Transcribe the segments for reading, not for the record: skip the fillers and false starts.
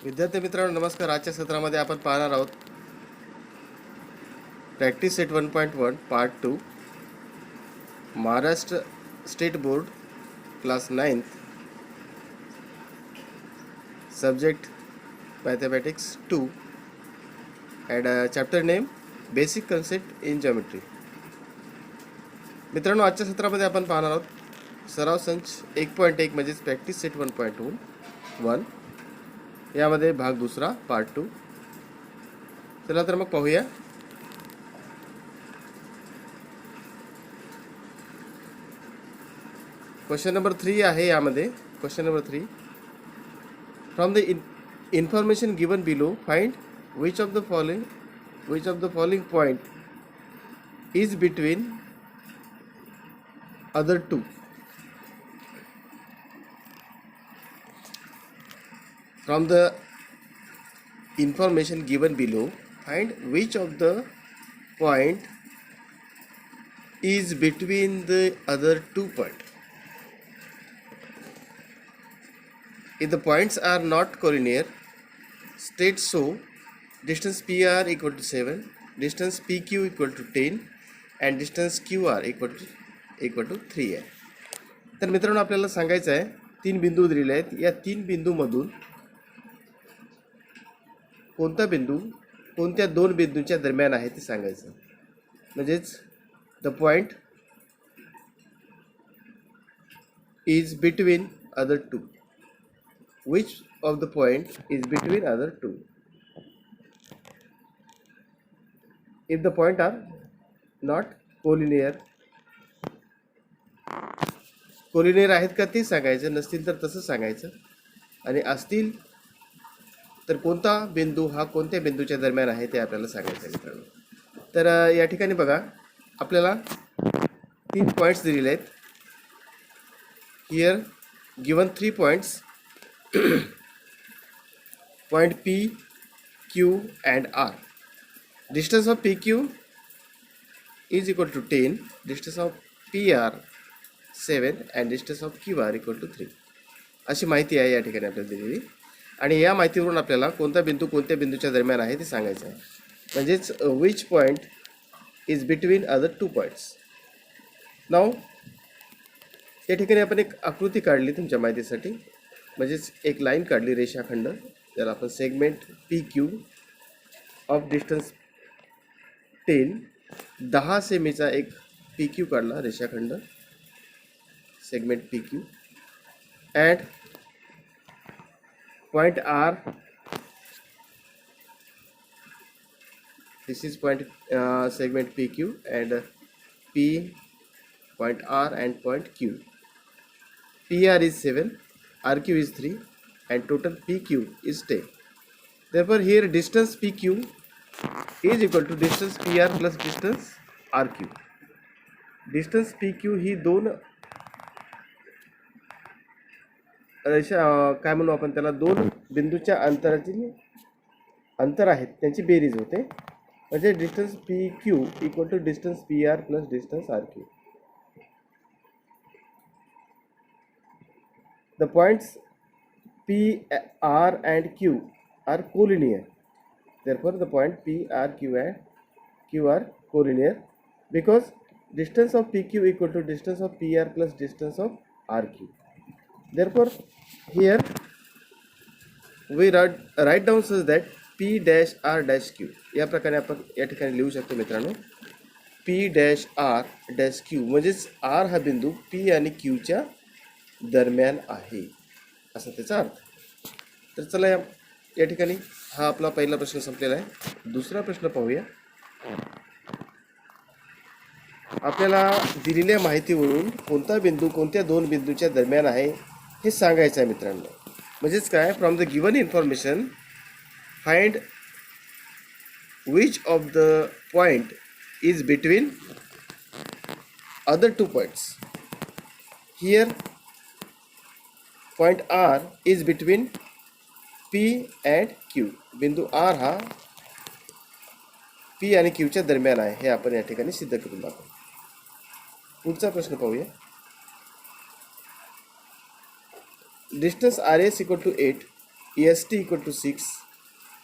विद्यार्थी मित्रांनो नमस्कार. आजच्या सत्रामध्ये आपण पाहणार आहोत practice set 1.1 part 2 Maharashtra state board class 9th subject mathematics 2 and chapter name basic concept in geometry. मित्रांनो आजच्या सत्रामध्ये आपण पाहणार आहोत सराव संच 1.1 म्हणजेच प्रॅक्टिस सेट 1.1 यामध्ये भाग दुसरा पार्ट 2. चला तर मग पाहूया. क्वेश्चन नंबर 3 आहे यामध्ये. Question number 3, from the information given below find which of the following point is between other two. From the information given below find which of the point is between the other 2 points. If the points are not collinear, state so: distance PR equal to 7, distance PQ equal to 10 and distance QR equal to 3 आहे. तर मित्रांनो आपल्याला सांगायचं आहे 3 बिंदू दिलेले आहेत. या 3 बिंदूमधून कोणता बिंदू कोणत्या 2 बिंदूंच्या दरम्यान आहे ते सांगायचं. म्हणजेच the point is between other 2. Which of the point is between other 2? If the point are not collinear, collinear आहेत का ते सांगायचं, नसतील तर तसं सांगायचं, आणि असतील तर कोणता बिंदू हा कोणत्या बिंदूच्या दरम्यान आहे ते आपल्याला सांगायचं आहे मित्रांनो. तर या ठिकाणी बघा आपल्याला 3 पॉईंट्स दिलेले आहेत. Here given 3 points point P, Q and R. Distance of PQ is equal to 10, distance of PR 7 and distance of QR equal to 3. अशी माहिती आहे या ठिकाणी आपल्याला दिलेली, आणि या माहितीवरून आपल्याला कोणता बिंदू कोणत्या बिंदूच्या दरम्यान आहे ते सांगायचं आहे. म्हणजेच which point is between other 2 points. नाव या ठिकाणी आपण एक आकृती काढली तुमच्या माहितीसाठी. म्हणजेच एक लाईन काढली, रेषाखंड, ज्याला आपण segment P Q of distance 10 सेमीचा एक पी क्यू काढला, रेषाखंड segment P Q, and point R, this is point segment P Q and P point R and point Q. P R is 7, RQ is 3 and total PQ is 10. Therefore here distance PQ is equal to distance PR plus distance RQ. Distance PQ ही दोन रेषा काय म्हणू आपण त्याला, 2 बिंदूच्या अंतराची अंतर आहेत त्यांची बेरीज होते. म्हणजे distance PQ equal to distance PR plus distance RQ. The points P, R and Q are collinear. Therefore, the point P, R, Q and Q are collinear because distance of PQ equal to distance of PR plus distance of RQ. Therefore, here we write down such that P dash R dash Q. या प्रकारे आपण या ठिकाणी लिहू शकतो मित्रांनो. P dash R dash Q म्हणजेच R हा बिंदू P आणि Qच्या दरम्यान आहे असा त्याचा अर्थ. तर चला या ठिकाणी हा आपला पहिला प्रश्न संपलेला आहे. दुसरा प्रश्न पाहूया. आपल्याला दिलेल्या माहितीवरून कोणता बिंदू कोणत्या 2 बिंदूच्या दरम्यान आहे हे सांगायचं आहे मित्रांनो. म्हणजेच काय, from the given information find which of the point is between other 2 points. Here point R is between P and Q. बिंदू R हा P आणि Qच्या दरम्यान आहे हे आपण या ठिकाणी सिद्ध करून दाखवू. पुढचा प्रश्न पाहूया. distance RS equal to 8, S T equal to 6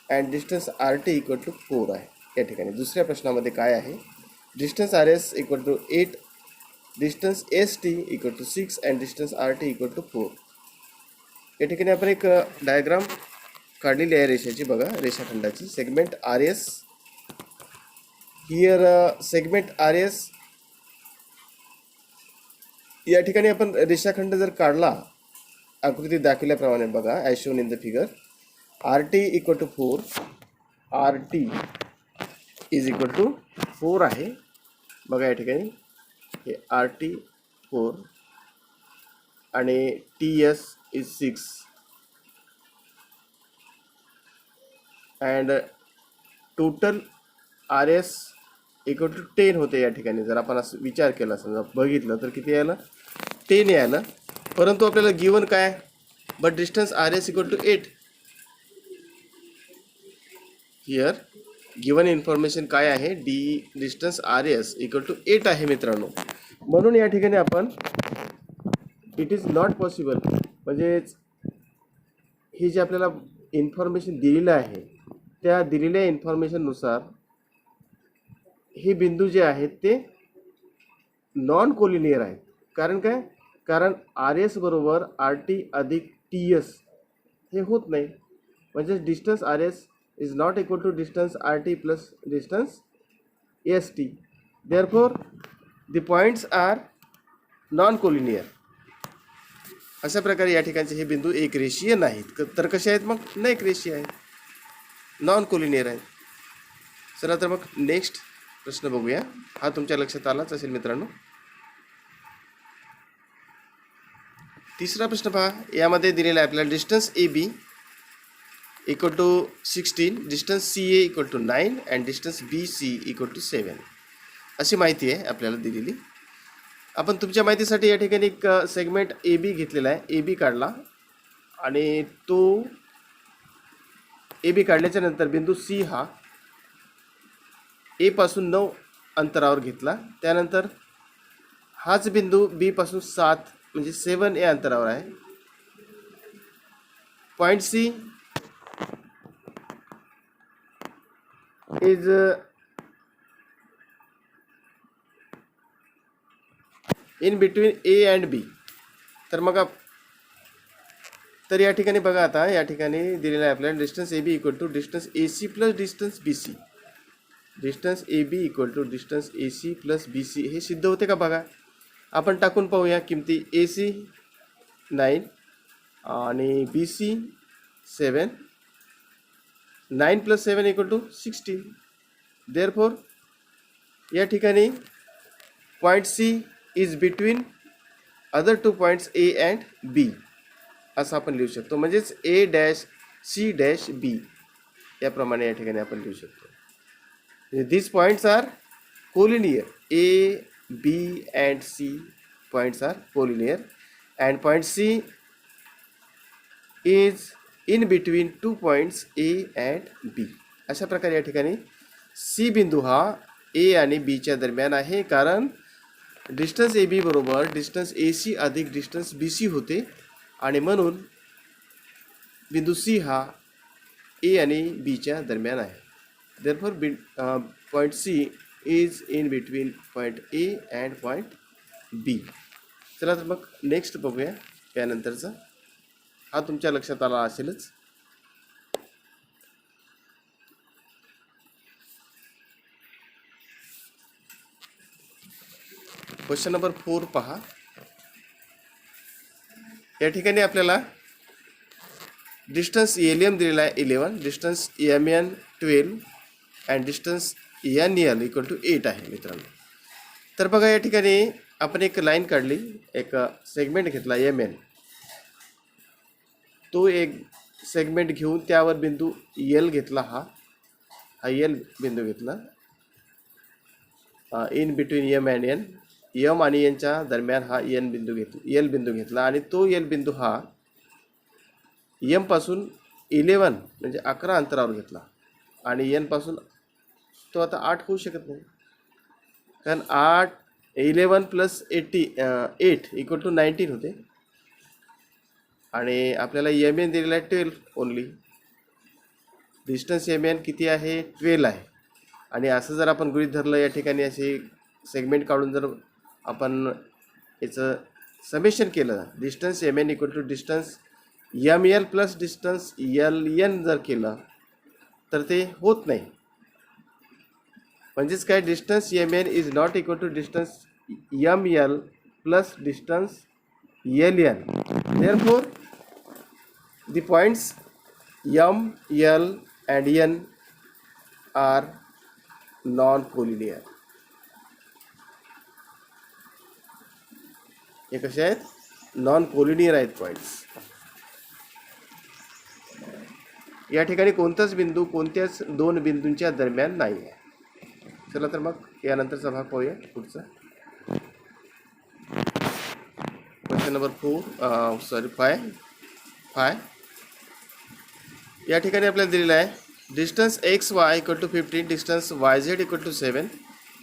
and distance R T equal to 4 आहे या ठिकाणी. दुसऱ्या प्रश्नामध्ये काय आहे, distance R S equal to 8, distance S T equal to 6 and distance R T equal to 4. या ठिकाणी आपण एक डायग्राम काढलेली आहे रेषेची बघा, रेषाखंडाची. Segment R S here, segment R S या ठिकाणी आपण रेषाखंड जर काढला आकृतीत दाखवल्याप्रमाणे बघा, as shown in the figure, R T equal to 4, R T is equal to 4 आहे बघा या ठिकाणी. हे आर टी 4 आणि T S is 6 and total R S equal to 10 होते या ठिकाणी. जर आपण असं विचार केला, समजा बघितलं तर किती यायला, 10 यायला. परंतु आपल्याला गिवन काय, but distance R S equal to 8. Here given information काय आहे, distance R S equal to 8 आहे मित्रांनो. म्हणून या ठिकाणी आपण इट इज नॉट पॉसिबल, म्हणजेच ही जी आपल्याला इन्फॉर्मेशन दिलेलं आहे त्या दिलेल्या इन्फॉर्मेशननुसार हे बिंदू जे आहेत ते नॉन कोलिनियर आहेत. कारण काय, कारण आर एस बरोबर आर टी अधिक टी एस हे होत नाही, म्हणजे distance R S is not equal to distance R T plus distance S T. Therefore the points are non collinear. अशा प्रकारे या ठिकाणचे हे बिंदू एक रेषीय नाहीत, तर कसे आहेत मग, न एक रेषीय आहेत, नॉन कोलिनियर आहेत. चला तर मग नेक्स्ट प्रश्न बघूया. हा तुमच्या लक्षात आलाच असेल मित्रांनो. तिसरा प्रश्न पहा, यामध्ये दिलेला आहे आपल्याला distance A B equal to 16, distance C A equal to 9 and distance B C equal to 7 अशी माहिती आहे आपल्याला दिलेली. आपण तुमच्या माहितीसाठी या ठिकाणी एक सेगमेंट ए बी घेतलेला आहे, ए बी काढला आणि तो ए बी काढल्याच्या नंतर बिंदू सी हा ए पासून 9 अंतरावर घेतला. त्यानंतर हाच बिंदू बी पासून 7 म्हणजे 7 ए अंतरावर आहे. Point C is in between A and B. तर मग तर या ठिकाणी बघा, आता या ठिकाणी दिलेलं आहे आपल्याला distance A B equal to distance A C plus distance B C. Distance A B equal to distance A C plus B C हे सिद्ध होते का बघा. आपण टाकून पाहूया किमती. ए सी 9 आणि B C 7, 9 plus 7 equal to 16. Therefore या ठिकाणी point C is between other two points A and B असं आपण लिहू शकतो. म्हणजेच A dash C dash B याप्रमाणे या ठिकाणी आपण लिहू शकतो. This points are collinear. A B and C points are collinear and point C is in between two points A and B. अशा प्रकारे या ठिकाणी सी बिंदू हा ए आणि बीच्या दरम्यान आहे, कारण डिस्टन्स ए बी बरोबर डिस्टन्स ए सी अधिक डिस्टन्स बी सी होते आणि म्हणून बिंदू सी हा ए आणि बीच्या दरम्यान आहे. Therefore point C is in between point A and point B. चला तर मग नेक्स्ट बघूया त्यानंतरचा. हा तुमच्या लक्षात आला असेलच. क्वेश्चन नंबर 4 पहा. या ठिकाणी आपल्याला डिस्टन्स एल एम दिलेला आहे 11, distance M N 12 and distance N L equal to 8 आहे मित्रांनो. तर बघा या ठिकाणी आपण एक लाईन काढली, एक सेगमेंट घेतला एम एन. तो एक सेगमेंट घेऊन त्यावर बिंदू एल घेतला, हा एल बिंदू घेतला in between M and N. M आणि एनच्या दरम्यान हा एल बिंदू घेतला आणि तो एल बिंदू हा एम पासून 11 म्हणजे 11 अंतरावर घेतला आणि एन पासून तो आता 8 होऊ शकत नाही, कारण 11 प्लस 8 इक्वल टू 19 होते आणि आपल्याला एम एन दिलेला आहे ओनली. डिस्टन्स MN किती आहे 12 आहे. आणि असं जर आपण गृहीत धरलं या ठिकाणी असे सेगमेंट काढून जर आपण याचं समेशन केलं distance MN equal to distance ML plus distance LN जर केलं तर ते होत नाही. म्हणजेच काय distance MN is not equal to distance ML plus distance LN. Therefore the points M, L and N are non-collinear. हे कसे आहेत? नॉन कोलिनियर आहेत पॉईंट्स. या ठिकाणी कोणताच बिंदू कोणत्याच दोन बिंदूंच्या दरम्यान नाही आहे. चला तर मग यानंतरचा भाग पाहूया पुढचा. Question number 5. या ठिकाणी आपल्याला दिलेला आहे distance XY equal to 15, distance YZ equal to 7,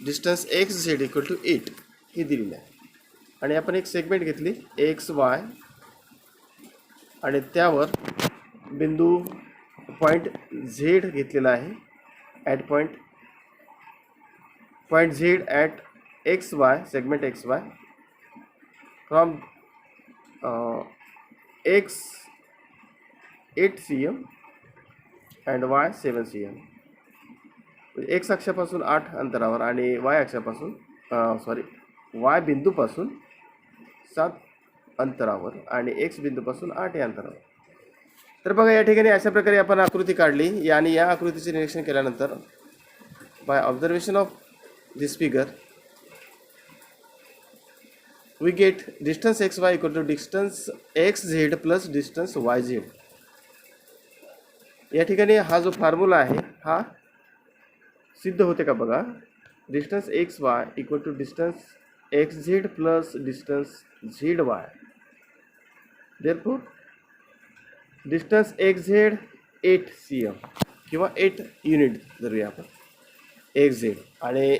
distance XZ equal to 8 हे दिलेलं आहे. आणि आपण एक सेगमेंट घेतली XY आणि त्यावर बिंदू पॉईंट Z घेतलेला आहे. At point Z at XY segment XY from X 8 cm and Y 7 cm. X अक्षापासून 8 अंतरावर आणि Y अक्षापासून Y बिंदूपासून 7 अंतरावर आणि X बिंदूपासून 8 या अंतरावर. तर बघा या ठिकाणी अशा प्रकारे आपण आकृती काढली आणि या आकृतीचे निरीक्षण केल्यानंतर by observation of this figure we get distance XY equal to distance XZ plus distance YZ. या ठिकाणी हा जो फॉर्म्युला आहे हा सिद्ध होते का बघा. Distance XY equal to distance XZ plus distance ZY. Therefore distance XZ 8 cm किंवा 8 युनिट धरूया आपण XZ आणि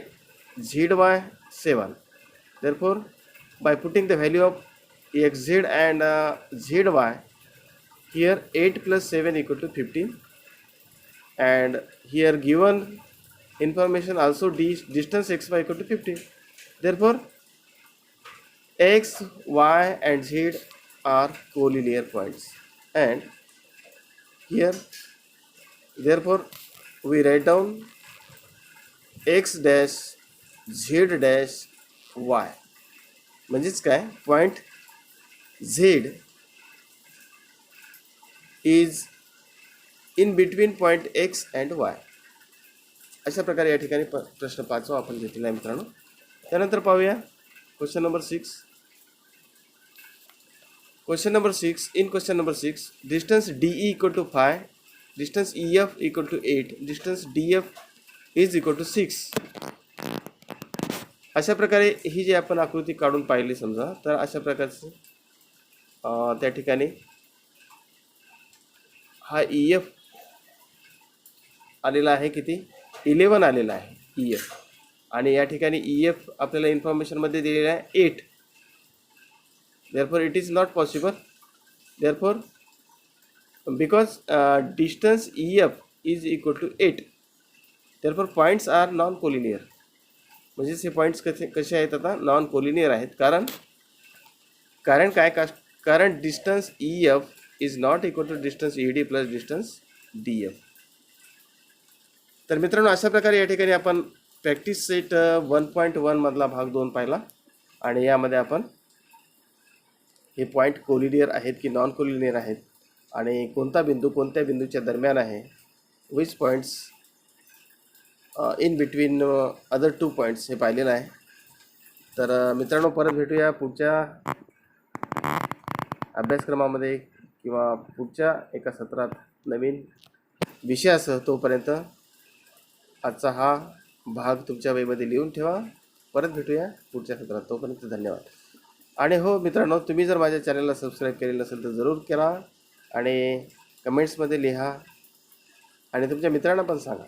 ZY 7. Therefore by putting the value of XZ and ZY here 8 plus 7 equal to 15 and here given information also distance XY equal to 15. Therefore X, Y and Z are collinear points and here therefore we write down X dash Z dash Y. म्हणजेच काय point Z is in between point X and Y. अशा प्रकारे या ठिकाणी प्रश्न 5 आपण घेतलेला आहे मित्रांनो. त्यानंतर पाहूया question number 6. Question number 6. In question number 6 distance DE equal to 5, distance EF equal to 8, distance DF is equal to 6. अशा प्रकारे ही जी आपण आकृती काढून पाहिली समजा तर अशा प्रकारचे त्या ठिकाणी हा EF आलेला आहे किती 11 आलेला आहे EF आणि या ठिकाणी EF आपल्याला इन्फॉर्मेशनमध्ये दिलेला आहे 8. Therefore it is not possible. Therefore because distance EF is equal to 8 therefore points are non collinear. म्हणजेच हे पॉईंट्स कसे आहेत आता नॉन कोलिनियर आहेत. कारण काय कारण distance EF is not equal to distance ED plus distance DF. तर मित्रांनो अशा प्रकारे या ठिकाणी आपण प्रॅक्टिस सेट 1.1 मधला भाग 2 पाहिला आणि यामध्ये आपण हे पॉईंट कोलिनियर आहेत की नॉन कोलिनियर आहेत आणि कोणता बिंदू कोणत्या बिंदूच्या दरम्यान आहे which points in between other 2 points हे पाहिलेलं आहे. तर मित्रांनो परत भेटूया पुढच्या अभ्यासक्रमामध्ये किंवा पुढच्या एका सत्रात नवीन विषयासह. तोपर्यंत आजचा हा भाग तुमच्या वहीमध्ये लिहून ठेवा. परत भेटूया पुढच्या सत्रात. तोपर्यंत धन्यवाद. आणि हो मित्रांनो तुम्ही जर माझ्या चॅनलला सबस्क्राईब केलेलं असेल तर जरूर करा आणि कमेंट्समध्ये लिहा आणि तुमच्या मित्रांना पण सांगा.